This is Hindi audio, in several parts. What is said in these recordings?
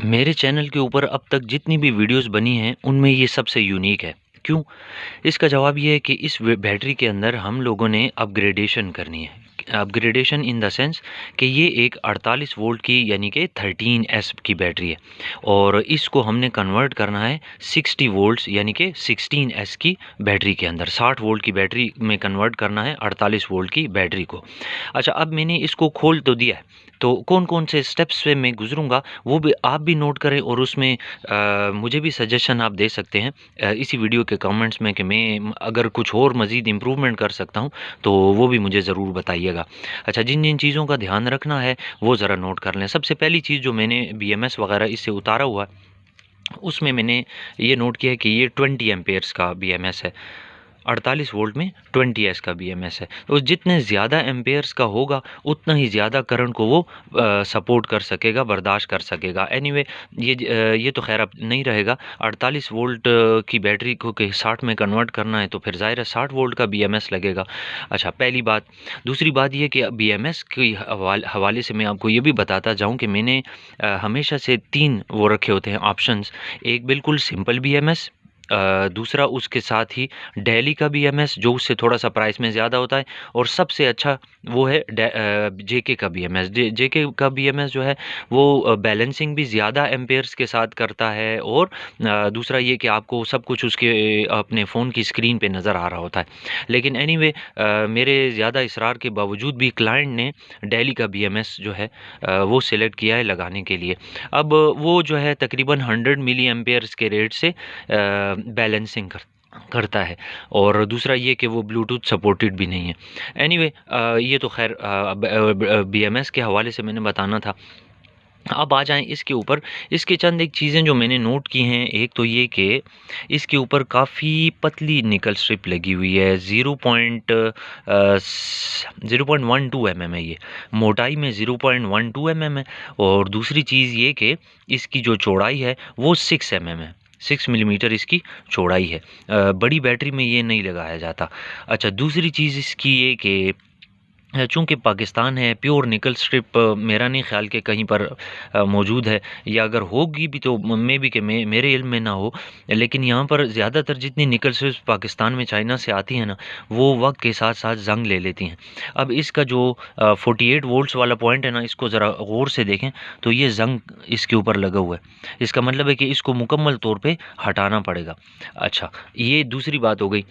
मेरे चैनल के ऊपर अब तक जितनी भी वीडियोस बनी हैं उनमें ये सबसे यूनिक है। क्यों? इसका जवाब ये है कि इस बैटरी के अंदर हम लोगों ने अपग्रेडेशन करनी है। अपग्रेडेशन इन द सेंस कि ये एक 48 वोल्ट की यानी कि 13S की बैटरी है और इसको हमने कन्वर्ट करना है 60 वोल्ट्स यानी कि 16S की बैटरी के अंदर। 60 वोल्ट की बैटरी में कन्वर्ट करना है 48 वोल्ट की बैटरी को। अच्छा, अब मैंने इसको खोल तो दिया है, तो कौन-कौन से स्टेप्स से मैं गुज़रूँगा वो भी आप भी नोट करें और उसमें मुझे भी सजेशन आप दे सकते हैं इसी वीडियो के कमेंट्स में कि मैं अगर कुछ और मज़ीद इम्प्रूवमेंट कर सकता हूँ, तो वो भी मुझे ज़रूर बताइएगा। अच्छा, जिन-जिन चीज़ों का ध्यान रखना है, वो ज़रा नोट कर लें। सबसे पहली चीज़ जो मैंने बीएमएस वगैरह इससे उतारा हुआ है, उसमें मैंने ये नोट किया है कि ये 20 एम्पेयर्स का बीएमएस है। 48 वोल्ट में 20S का बीएमएस है। तो जितने ज़्यादा एम्पेयर्स का होगा, उतना ही ज़्यादा करंट को वो सपोर्ट कर सकेगा, बर्दाश्त कर सकेगा। एनीवे ये तो ख़ैर अब नहीं रहेगा। 48 वोल्ट की बैटरी को के 60 में कन्वर्ट करना है, तो फिर ज़ाहिर है 60 वोल्ट का बीएमएस लगेगा। अच्छा, पहली बात। दूसरी बात ये कि बीएमएस के हवाले से मैं आपको ये भी बताता जाऊँ कि मैंने हमेशा से 3 वो रखे होते हैं ऑप्शंस। एक बिल्कुल सिंपल बीएमएस, दूसरा उसके साथ ही डेली का बीएमएस जो उससे थोड़ा-सा प्राइस में ज़्यादा होता है, और सबसे अच्छा वो है जेके का बीएमएस। जेके का बीएमएस जो है वो बैलेंसिंग भी ज़्यादा एम्पेयर्स के साथ करता है, और दूसरा ये कि आपको सब कुछ उसके अपने फ़ोन की स्क्रीन पे नज़र आ रहा होता है। लेकिन एनीवे मेरे ज़्यादा इसरार के बावजूद भी क्लाइंट ने डेली का बीएमएस जो है वो सिलेक्ट किया है लगाने के लिए। अब वो जो है तकरीबन 100 मिली एम्पेयर्स के रेट से बैलेंसिंग करता है, और दूसरा ये कि वो ब्लूटूथ सपोर्टेड भी नहीं है। एनीवे ये तो ख़ैर बीएमएस के हवाले से मैंने बताना था। अब आ जाएँ इसके ऊपर। इसके चंद एक चीज़ें जो मैंने नोट की हैं, एक तो ये कि इसके ऊपर काफ़ी पतली निकल स्ट्रिप लगी हुई है। 0.12 mm है ये। मोटाई में 0.12 mm है, और दूसरी चीज़ ये कि इसकी जो चौड़ाई है वो 6 mm है। 6 मिलीमीटर इसकी चौड़ाई है। बड़ी बैटरी में ये नहीं लगाया जाता। अच्छा, दूसरी चीज़ इसकी ये कि चूँकि पाकिस्तान है, प्योर निकल स्ट्रिप मेरा नहीं ख़्याल कि कहीं पर मौजूद है, या अगर होगी भी तो मे बी कि मेरे इल्म में ना हो। लेकिन यहाँ पर ज़्यादातर जितनी निकल स्ट्रिप्स पाकिस्तान में चाइना से आती हैं ना, वो वक्त के साथ साथ ज़ंग ले लेती हैं। अब इसका जो 48 वोल्ट्स वाला पॉइंट है ना, इसको ज़रा गौर से देखें तो ये ज़ंग इसके ऊपर लगा हुआ है। इसका मतलब है कि इसको मुकम्मल तौर पे हटाना पड़ेगा। अच्छा, ये दूसरी बात हो गई।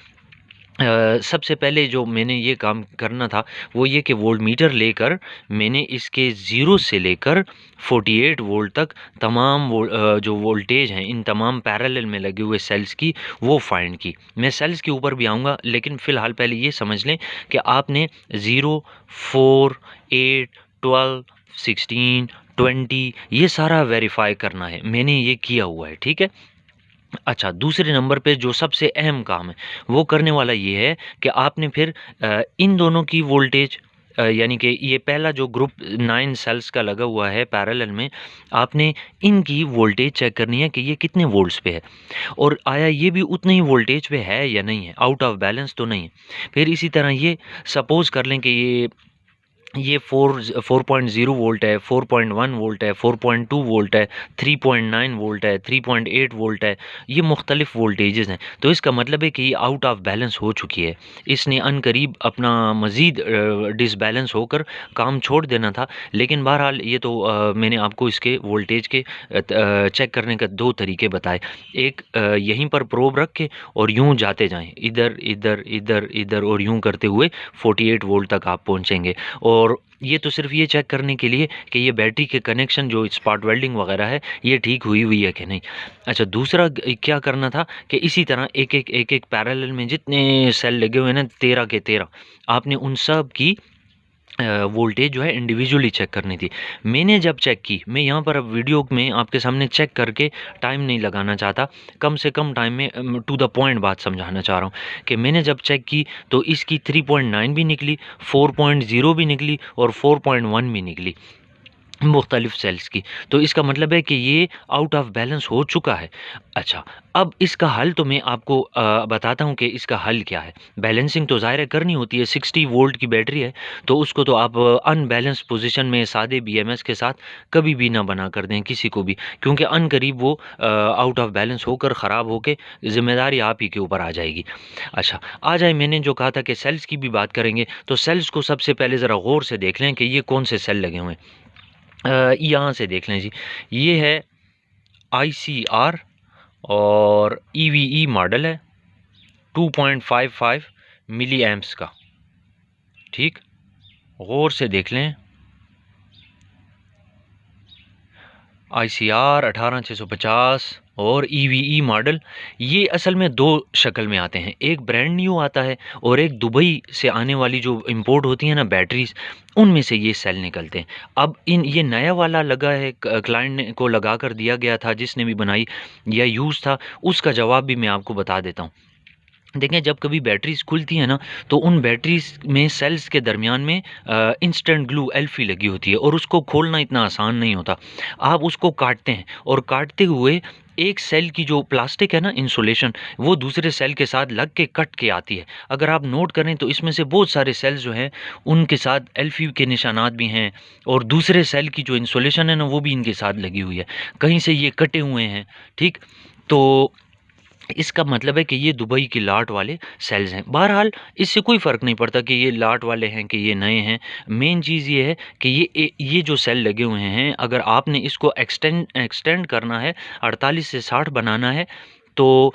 सबसे पहले जो मैंने ये काम करना था, वो ये कि वोल्टमीटर लेकर मैंने इसके 0 से लेकर 48 वोल्ट तक तमाम जो वोल्टेज हैं इन तमाम पैरेलल में लगे हुए सेल्स की वो फाइंड की। मैं सेल्स के ऊपर भी आऊँगा, लेकिन फ़िलहाल पहले ये समझ लें कि आपने 0, 4, 8, 12, 16, 20 ये सारा वेरीफ़ाई करना है। मैंने ये किया हुआ है, ठीक है? अच्छा, दूसरे नंबर पे जो सबसे अहम काम है, वो करने वाला ये है कि आपने फिर इन दोनों की वोल्टेज यानी कि ये पहला जो ग्रुप 9 सेल्स का लगा हुआ है पैरेलल में, आपने इनकी वोल्टेज चेक करनी है कि ये कितने वोल्ट्स पे है, और आया ये भी उतने ही वोल्टेज पे है या नहीं है, आउट ऑफ बैलेंस तो नहीं है। फिर इसी तरह ये सपोज़ कर लें कि ये 4.0 वोल्ट है, 4.1 वोल्ट है, 4.2 वोल्ट है, 3.9 वोल्ट है, 3.8 वोल्ट है, ये मुख्तलिफ वोल्टेजेस हैं। तो इसका मतलब है कि ये आउट ऑफ बैलेंस हो चुकी है। इसने अनकरीब अपना मज़ीद डिसबैलेंस होकर काम छोड़ देना था। लेकिन बहरहाल ये तो मैंने आपको इसके वोल्टेज के चेक करने के 2 तरीके बताए। एक यहीं पर प्रोब रख के और यूँ जाते जाएँ, इधर, इधर, इधर, इधर, और यूँ करते हुए 48 वोल्ट तक आप पहुँचेंगे। और ये तो सिर्फ़ ये चेक करने के लिए कि ये बैटरी के कनेक्शन जो स्पॉट वेल्डिंग वगैरह है, ये ठीक हुई हुई है कि नहीं। अच्छा, दूसरा क्या करना था कि इसी तरह एक-एक पैरेलल में जितने सेल लगे हुए हैं ना, 13 के 13, आपने उन सब की वोल्टेज जो है इंडिविजुअली चेक करनी थी। मैंने जब चेक की, मैं यहाँ पर अब वीडियो में आपके सामने चेक करके टाइम नहीं लगाना चाहता, कम से कम टाइम में टू द पॉइंट बात समझाना चाह रहा हूँ कि मैंने जब चेक की तो इसकी 3.9 भी निकली, 4.0 भी निकली और 4.1 भी निकली। मुख्तलिफ सेल्स की। तो इसका मतलब है कि ये आउट ऑफ बैलेंस हो चुका है। अच्छा, अब इसका हल तो मैं आपको बताता हूँ कि इसका हल क्या है। बैलेंसिंग तो ज़ाहिर है करनी होती है, 60 वोल्ट की बैटरी है, तो उसको तो आप अनबैलेंस पोजीशन में सादे बीएमएस के साथ कभी भी ना बना कर दें किसी को भी, क्योंकि अनकरीब वो आउट ऑफ बैलेंस होकर ख़राब होकर ज़िम्मेदारी आप ही के ऊपर आ जाएगी। अच्छा, आ जाए, मैंने जो कहा था कि सेल्स की भी बात करेंगे, तो सेल्स को सबसे पहले ज़रा गौर से देख लें कि ये कौन से सेल लगे हुए हैं। यहाँ से देख लें जी, ये है ICR और EVE मॉडल है 2.55 मिली एम्प्स का। ठीक, गौर से देख लें, ICR 18650 और EVE मॉडल, ये असल में दो शक्ल में आते हैं, एक ब्रांड न्यू आता है और एक दुबई से आने वाली जो इंपोर्ट होती है ना बैटरीज, उनमें से ये सेल निकलते हैं। अब इन ये नया वाला लगा है, क्लाइंट को लगा कर दिया गया था, जिसने भी बनाई या यूज़ था, उसका जवाब भी मैं आपको बता देता हूँ। देखें, जब कभी बैटरीज खुलती है ना, तो उन बैटरीज में सेल्स के दरमियान में इंस्टेंट ग्लू एल्फी लगी होती है और उसको खोलना इतना आसान नहीं होता। आप उसको काटते हैं और काटते हुए एक सेल की जो प्लास्टिक है ना, इंसुलेशन, वो दूसरे सेल के साथ लग के कट के आती है। अगर आप नोट करें तो इसमें से बहुत सारे सेल्स जो हैं उनके साथ एल्फी के निशानात भी हैं और दूसरे सेल की जो इंसुलेशन है ना वो भी इनके साथ लगी हुई है, कहीं से ये कटे हुए हैं। ठीक, तो इसका मतलब है कि ये दुबई के लाट वाले सेल्स हैं। बहरहाल इससे कोई फ़र्क नहीं पड़ता कि ये लाट वाले हैं कि ये नए हैं। मेन चीज़ ये है कि ये जो सेल लगे हुए हैं, अगर आपने इसको एक्सटेंड करना है, 48 से 60 बनाना है, तो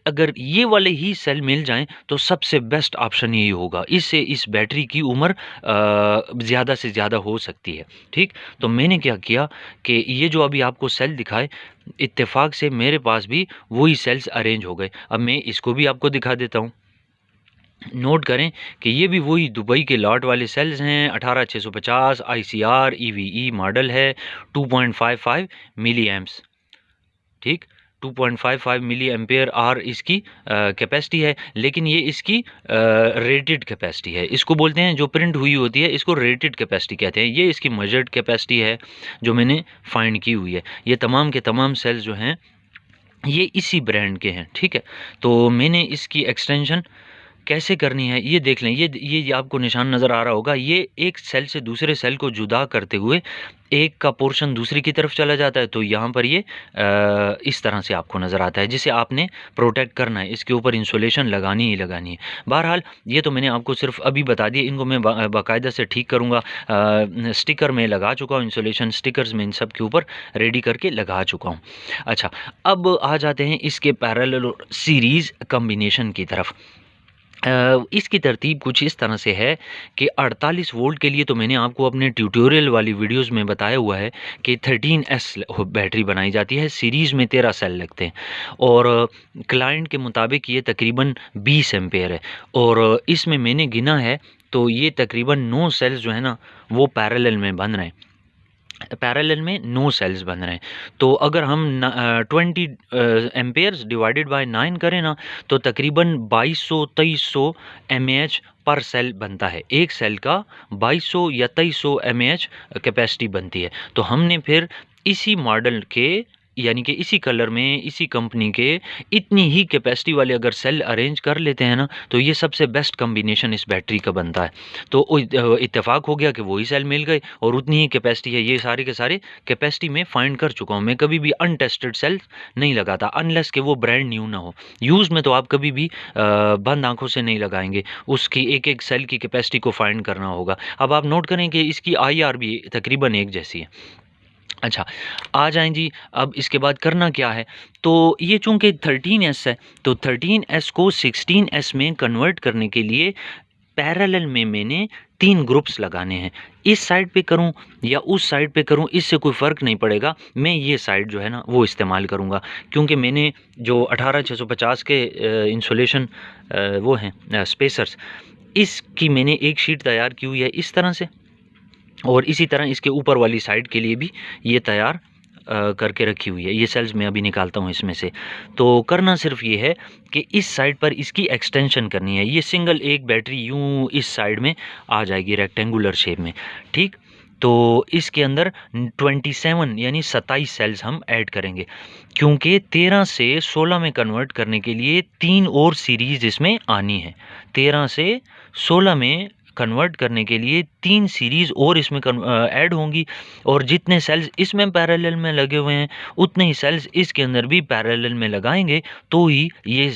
अगर ये वाले ही सेल मिल जाएँ तो सबसे बेस्ट ऑप्शन यही होगा। इससे इस बैटरी की उम्र ज़्यादा से ज़्यादा हो सकती है। ठीक, तो मैंने क्या किया कि ये जो अभी आपको सेल दिखाए, इत्तेफाक से मेरे पास भी वही सेल्स अरेंज हो गए। अब मैं इसको भी आपको दिखा देता हूँ। नोट करें कि ये भी वही दुबई के लॉट वाले सेल्स हैं, 18650 ICR EVE मॉडल है, 2.55 मिली एम्प्स। ठीक, 2.55 मिली एम्पेयर आर इसकी कैपेसिटी है, लेकिन ये इसकी रेटेड कैपेसिटी है। इसको बोलते हैं, जो प्रिंट हुई होती है इसको रेटेड कैपेसिटी कहते हैं। ये इसकी मेजर्ड कैपेसिटी है जो मैंने फाइंड की हुई है। ये तमाम के तमाम सेल्स जो हैं ये इसी ब्रांड के हैं। ठीक है, तो मैंने इसकी एक्सटेंशन कैसे करनी है ये देख लें। ये आपको निशान नज़र आ रहा होगा, ये एक सेल से दूसरे सेल को जुदा करते हुए एक का पोर्शन दूसरी की तरफ चला जाता है, तो यहाँ पर ये इस तरह से आपको नज़र आता है, जिसे आपने प्रोटेक्ट करना है। इसके ऊपर इंसुलेशन लगानी ही लगानी है। बहरहाल ये तो मैंने आपको सिर्फ अभी बता दिया, इनको मैं बाकायदा से ठीक करूँगा। स्टिकर में लगा चुका हूँ, इंसुलेशन स्टिकर्स में इन सब के ऊपर रेडी करके लगा चुका हूँ। अच्छा, अब आ जाते हैं इसके पैरेलल सीरीज़ कम्बिनेशन की तरफ। इसकी तरतीब कुछ इस तरह से है कि 48 वोल्ट के लिए तो मैंने आपको अपने ट्यूटोरियल वाली वीडियोस में बताया हुआ है कि 13S बैटरी बनाई जाती है, सीरीज़ में 13 सेल लगते हैं और क्लाइंट के मुताबिक ये तकरीबन 20 एम्पेयर है और इसमें मैंने गिना है तो ये तकरीबन 9 सेल्स जो है ना वो पैरेलल में बन रहे हैं। पैरेलल में 9 सेल्स बन रहे हैं, तो अगर हम 20 एम्पेयर्स डिवाइडेड बाय 9 करें ना, तो तकरीबन 2200-2300 mAh पर सेल बनता है। एक सेल का 2200 या 2300 mAh कैपेसिटी बनती है। तो हमने फिर इसी मॉडल के, यानी कि इसी कलर में, इसी कंपनी के इतनी ही कैपेसिटी वाले अगर सेल अरेंज कर लेते हैं ना, तो ये सबसे बेस्ट कम्बिनेशन इस बैटरी का बनता है। तो इत्तेफाक हो गया कि वही सेल मिल गए और उतनी ही कैपेसिटी है। ये सारे के सारे कैपेसिटी में फाइंड कर चुका हूँ मैं, कभी भी अनटेस्टेड सेल नहीं लगाता अनलेस कि वो ब्रांड न्यू ना हो। यूज़ में तो आप कभी भी बंद आंखों से नहीं लगाएंगे, उसकी एक एक सेल की कैपेसिटी को फाइंड करना होगा। अब आप नोट करें कि इसकी IR भी तकरीबन एक जैसी है। अच्छा, आ जाएँ जी, अब इसके बाद करना क्या है, तो ये चूँकि 13S है, तो 13S को 16S में कन्वर्ट करने के लिए पैरेलल में मैंने 3 ग्रुप्स लगाने हैं। इस साइड पे करूँ या उस साइड पे करूँ, इससे कोई फ़र्क नहीं पड़ेगा। मैं ये साइड जो है ना वो इस्तेमाल करूँगा, क्योंकि मैंने जो 18650 के इंसुलेशन वो हैं स्पेसर्स, इसकी मैंने एक शीट तैयार की हुई है इस तरह से, और इसी तरह इसके ऊपर वाली साइड के लिए भी ये तैयार करके रखी हुई है। ये सेल्स मैं अभी निकालता हूँ इसमें से। तो करना सिर्फ ये है कि इस साइड पर इसकी एक्सटेंशन करनी है। ये सिंगल एक बैटरी यूँ इस साइड में आ जाएगी रेक्टेंगुलर शेप में। ठीक, तो इसके अंदर 27 यानी 27 सेल्स हम ऐड करेंगे, क्योंकि 13 से 16 में कन्वर्ट करने के लिए 3 और सीरीज़ इसमें आनी है। 13 से 16 में कन्वर्ट करने के लिए 3 सीरीज़ और इसमें ऐड होंगी, और जितने सेल्स इसमें पैरेलल में लगे हुए हैं उतने ही सेल्स इसके अंदर भी पैरेलल में लगाएंगे, तो ही ये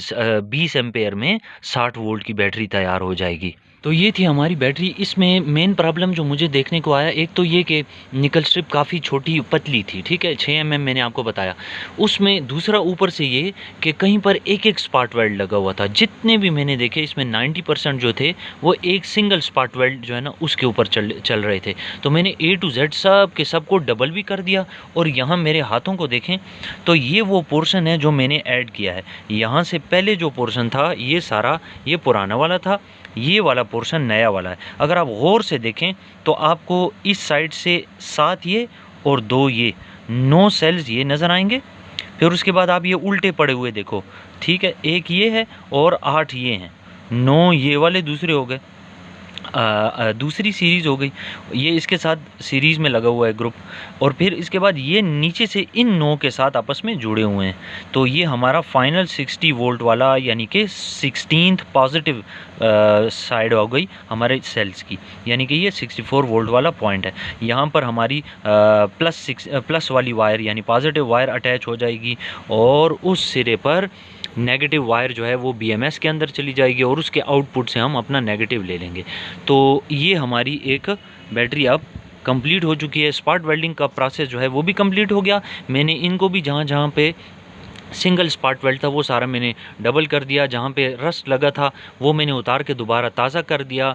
20 एम्पेयर में 60 वोल्ट की बैटरी तैयार हो जाएगी। तो ये थी हमारी बैटरी। इसमें मेन प्रॉब्लम जो मुझे देखने को आया, एक तो ये कि निकल स्ट्रिप काफ़ी छोटी पतली थी, ठीक है, 6 mm मैंने आपको बताया उसमें। दूसरा ऊपर से ये कि कहीं पर एक एक स्पार्क वेल्ड लगा हुआ था। जितने भी मैंने देखे इसमें 90% जो थे वो एक सिंगल स्पार्क वेल्ड जो है ना उसके ऊपर चल रहे थे। तो मैंने A to Z सब के सब को डबल भी कर दिया। और यहाँ मेरे हाथों को देखें तो ये वो पोर्शन है जो मैंने ऐड किया है। यहाँ से पहले जो पोर्शन था ये सारा ये पुराना वाला था, ये वाला पोर्शन नया वाला है। अगर आप गौर से देखें तो आपको इस साइड से 7 ये और 2 ये 9 सेल्स ये नज़र आएंगे। फिर उसके बाद आप ये उल्टे पड़े हुए देखो, ठीक है, एक ये है और 8 ये हैं, 9 ये वाले दूसरे हो गए, दूसरी सीरीज़ हो गई, ये इसके साथ सीरीज़ में लगा हुआ है ग्रुप। और फिर इसके बाद ये नीचे से इन 9 के साथ आपस में जुड़े हुए हैं। तो ये हमारा फाइनल 60 वोल्ट वाला यानी कि 16th पॉजिटिव साइड हो गई हमारे सेल्स की, यानी कि ये 64 वोल्ट वाला पॉइंट है। यहाँ पर हमारी प्लस वाली वायर यानी पॉजिटिव वायर अटैच हो जाएगी, और उस सिरे पर नेगेटिव वायर जो है वो BMS के अंदर चली जाएगी, और उसके आउटपुट से हम अपना नेगेटिव ले लेंगे। तो ये हमारी एक बैटरी अब कंप्लीट हो चुकी है। स्पार्क वेल्डिंग का प्रोसेस जो है वो भी कंप्लीट हो गया। मैंने इनको भी जहाँ जहाँ पे सिंगल स्पार्क वेल्ड था वो सारा मैंने डबल कर दिया, जहाँ पे रस्ट लगा था वो मैंने उतार के दोबारा ताज़ा कर दिया।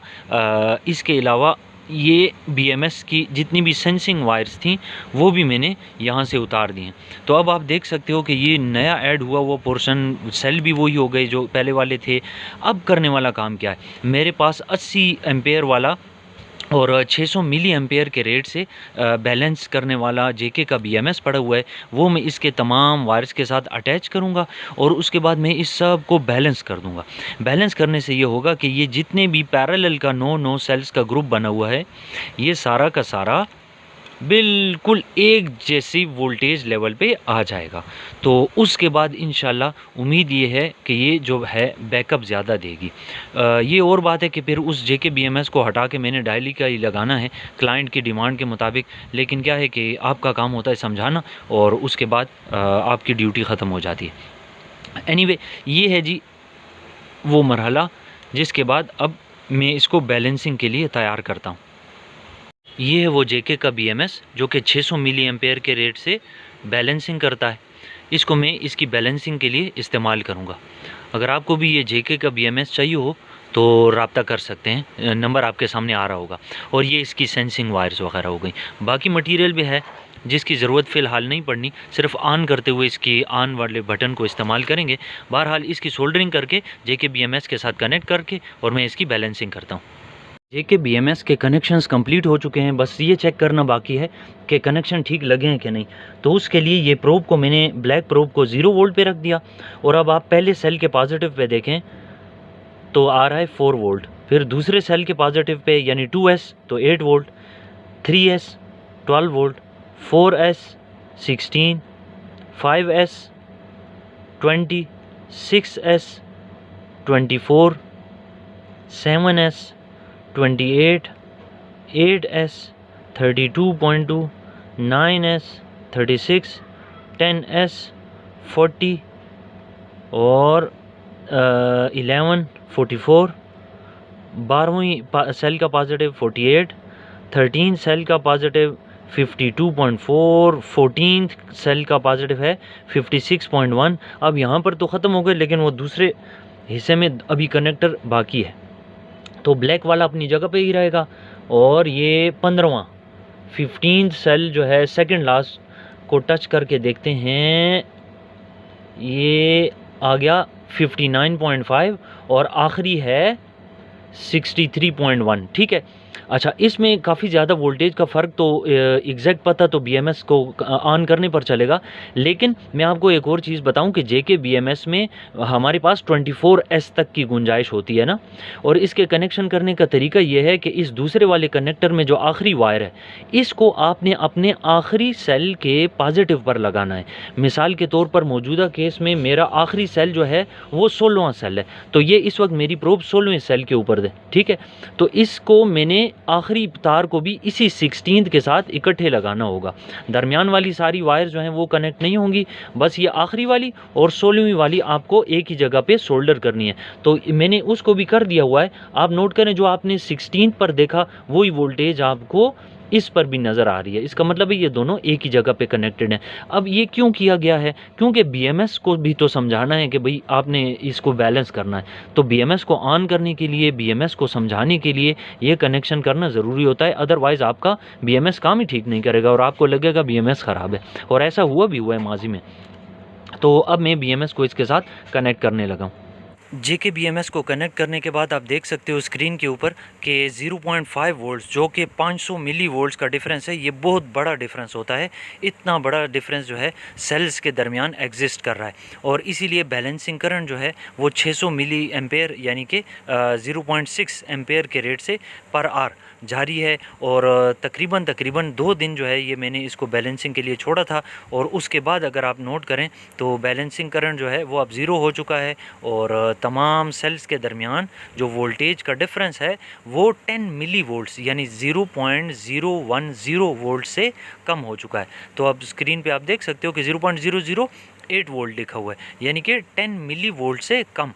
इसके अलावा ये BMS की जितनी भी सेंसिंग वायर्स थी वो भी मैंने यहाँ से उतार दी हैं। तो अब आप देख सकते हो कि ये नया ऐड हुआ वो पोर्शन सेल भी वही हो गए जो पहले वाले थे। अब करने वाला काम क्या है, मेरे पास 80 एम्पेयर वाला और 600 मिली एम्पेयर के रेट से बैलेंस करने वाला JK का BMS पड़ा हुआ है, वो मैं इसके तमाम वायर्स के साथ अटैच करूँगा, और उसके बाद मैं इस सब को बैलेंस कर दूँगा। बैलेंस करने से ये होगा कि ये जितने भी पैरेलल का 9 सेल्स का ग्रुप बना हुआ है ये सारा का सारा बिल्कुल एक जैसी वोल्टेज लेवल पे आ जाएगा। तो उसके बाद इंशाल्लाह उम्मीद ये है कि ये जो है बैकअप ज़्यादा देगी। ये और बात है कि फिर उस JK BMS को हटा के मैंने डायली का ही लगाना है क्लाइंट की डिमांड के मुताबिक। लेकिन क्या है कि आपका काम होता है समझाना, और उसके बाद आपकी ड्यूटी ख़त्म हो जाती है। एनीवे ये है जी वो मरहला जिसके बाद अब मैं इसको बैलेंसिंग के लिए तैयार करता हूँ। ये है वो JK का BMS जो कि 600 मिली एम्पेयर के रेट से बैलेंसिंग करता है। इसको मैं इसकी बैलेंसिंग के लिए इस्तेमाल करूँगा। अगर आपको भी ये JK का BMS चाहिए हो तो रब्ता कर सकते हैं, नंबर आपके सामने आ रहा होगा। और ये इसकी सेंसिंग वायर्स वगैरह हो गई। बाकी मटेरियल भी है जिसकी ज़रूरत फ़िलहाल नहीं पड़नी, सिर्फ ऑन करते हुए इसकी ऑन वाले बटन को इस्तेमाल करेंगे। बहरहाल इसकी सोल्डरिंग करके JK BMS के साथ कनेक्ट करके और मैं इसकी बैलेंसिंग करता हूँ। JK BMS के कनेक्शंस कंप्लीट हो चुके हैं, बस ये चेक करना बाकी है कि कनेक्शन ठीक लगे हैं कि नहीं। तो उसके लिए ये प्रोब को मैंने ब्लैक प्रोब को 0 वोल्ट पे रख दिया, और अब आप पहले सेल के पॉजिटिव पे देखें तो आ रहा है 4 वोल्ट, फिर दूसरे सेल के पॉजिटिव पे यानी 2S तो 8 volt, 3S 12 volt, 4S 16, 5S 20, 6S 24, 7S 28, 8S 32.2, 9S 36, 10S 40 और 11 44, 12वीं सेल का पॉजिटिव 48, 13 सेल का पॉजिटिव 52.4, 14th सेल का पॉजिटिव है 56.1। अब यहाँ पर तो ख़त्म हो गए, लेकिन वो दूसरे हिस्से में अभी कनेक्टर बाकी है। तो ब्लैक वाला अपनी जगह पे ही रहेगा, और ये 15th सेल जो है सेकंड लास्ट को टच करके देखते हैं, ये आ गया 59.5 और आखिरी है 63.1। ठीक है, अच्छा, इसमें काफ़ी ज़्यादा वोल्टेज का फ़र्क तो एग्जैक्ट पता तो BMS को ऑन करने पर चलेगा, लेकिन मैं आपको एक और चीज़ बताऊं कि JK BMS में हमारे पास 24S तक की गुंजाइश होती है ना। और इसके कनेक्शन करने का तरीका यह है कि इस दूसरे वाले कनेक्टर में जो आखिरी वायर है, इसको आपने अपने आखिरी सेल के पॉजिटिव पर लगाना है। मिसाल के तौर पर मौजूदा केस में मेरा आखिरी सेल जो है वो 16वां सेल है, तो ये इस वक्त मेरी प्रोब 16वें सेल के ऊपर है, ठीक है। तो इसको मैंने आखिरी तार को भी इसी 16th के साथ इकट्ठे लगाना होगा। दरमियान वाली सारी वायर जो हैं वो कनेक्ट नहीं होंगी, बस ये आखिरी वाली और 16वीं वाली आपको एक ही जगह पे सोल्डर करनी है। तो मैंने उसको भी कर दिया हुआ है। आप नोट करें, जो आपने 16th पर देखा वही वोल्टेज आपको इस पर भी नज़र आ रही है। इसका मतलब है ये दोनों एक ही जगह पे कनेक्टेड हैं। अब ये क्यों किया गया है? क्योंकि BMS को भी तो समझाना है कि भाई आपने इसको बैलेंस करना है। तो BMS को ऑन करने के लिए, BMS को समझाने के लिए ये कनेक्शन करना ज़रूरी होता है। अदरवाइज़ आपका BMS काम ही ठीक नहीं करेगा और आपको लगेगा BMS ख़राब है, और ऐसा हुआ भी है माजी में। तो अब मैं BMS को इसके साथ कनेक्ट करने लगा हूँ। JK BMS को कनेक्ट करने के बाद आप देख सकते हो स्क्रीन के ऊपर कि 0.5 वोल्ट्स, जो कि 500 मिली वोल्ट्स का डिफरेंस है। ये बहुत बड़ा डिफरेंस होता है। इतना बड़ा डिफरेंस जो है सेल्स के दरमियान एग्जिस्ट कर रहा है, और इसीलिए बैलेंसिंग करंट जो है वो 600 मिली एम्पेयर यानी कि 0.6 एम्पेयर के रेट से पर आवर जारी है। और तकरीबन 2 दिन जो है ये मैंने इसको बैलेंसिंग के लिए छोड़ा था, और उसके बाद अगर आप नोट करें तो बैलेंसिंग करंट जो है वो अब ज़ीरो हो चुका है, और तमाम सेल्स के दरमियान जो वोल्टेज का डिफरेंस है वो 10 मिली वोल्ट्स यानी 0.010 वोल्ट से कम हो चुका है। तो अब स्क्रीन पे आप देख सकते हो कि 0.008 वोल्ट लिखा हुआ है, यानी कि 10 मिली वोल्ट से कम।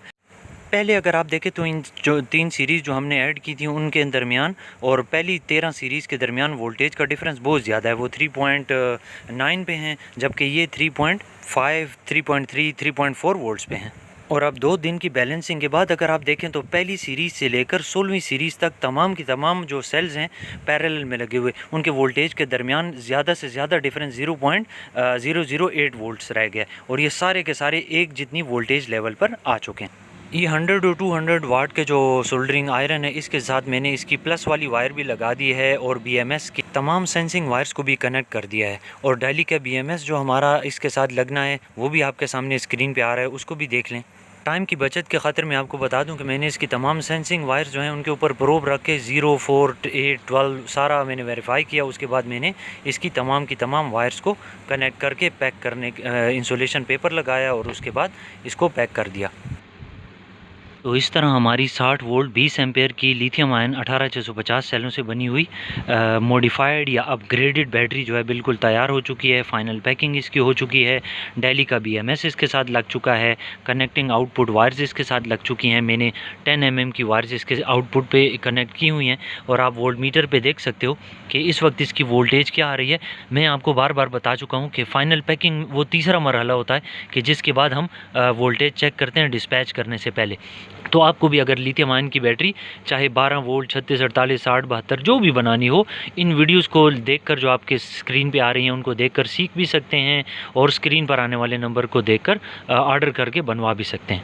पहले अगर आप देखें तो इन जो 3 सीरीज़ जो हमने ऐड की थी उनके दरमियान और पहली 13 सीरीज़ के दरमियान वोल्टेज का डिफरेंस बहुत ज़्यादा है, वो 3.9 पे हैं, जबकि ये 3.5, 3.3, 3.4 वोल्ट्स पे हैं। और अब 2 दिन की बैलेंसिंग के बाद अगर आप देखें तो पहली सीरीज़ से लेकर 16वीं सीरीज़ तक तमाम की तमाम जो सेल्स हैं पैरेलल में लगे हुए, उनके वोल्टेज के दरमियान ज़्यादा से ज़्यादा डिफरेंस 0.008 वोल्ट्स रह गया, और ये सारे के सारे एक जितनी वोल्टेज लेवल पर आ चुके हैं। ये 100 और 200 वाट के जो सोल्डरिंग आयरन है, इसके साथ मैंने इसकी प्लस वाली वायर भी लगा दी है, और BMS की तमाम सेंसिंग वायर्स को भी कनेक्ट कर दिया है। और डेली का BMS जो हमारा इसके साथ लगना है वो भी आपके सामने स्क्रीन पे आ रहा है, उसको भी देख लें। टाइम की बचत के खातिर मैं आपको बता दूं कि मैंने इसकी तमाम सेंसिंग वायर्स जो हैं उनके ऊपर प्रोब रख के 0, 4, 8, 12 सारा मैंने वेरीफाई किया। उसके बाद मैंने इसकी तमाम की तमाम वायर्स को कनेक्ट करके पैक करने इंसुलेशन पेपर लगाया, और उसके बाद इसको पैक कर दिया। तो इस तरह हमारी 60 वोल्ट 20 एम्पेयर की लिथियम आयन 18650 सेलों से बनी हुई मॉडिफाइड या अपग्रेडेड बैटरी जो है बिल्कुल तैयार हो चुकी है। फाइनल पैकिंग इसकी हो चुकी है। डेली का BMS इसके साथ लग चुका है। कनेक्टिंग आउटपुट वायर्स इसके साथ लग चुकी हैं। मैंने 10 mm की वायर्स इसके आउटपुट पे कनेक्ट की हुई हैं, और आप वोल्ट मीटर पर देख सकते हो कि इस वक्त इसकी वोल्टेज क्या आ रही है। मैं आपको बार बार बता चुका हूँ कि फ़ाइनल पैकिंग वो तीसरा मरहला होता है कि जिसके बाद हम वोल्टेज चेक करते हैं डिस्पैच करने से पहले। तो आपको भी अगर लिथियम आयन की बैटरी चाहे 12 वोल्ट, 36, 48, 60, 72 जो भी बनानी हो, इन वीडियोस को देखकर जो आपके स्क्रीन पे आ रही हैं उनको देखकर सीख भी सकते हैं, और स्क्रीन पर आने वाले नंबर को देखकर ऑर्डर करके बनवा भी सकते हैं।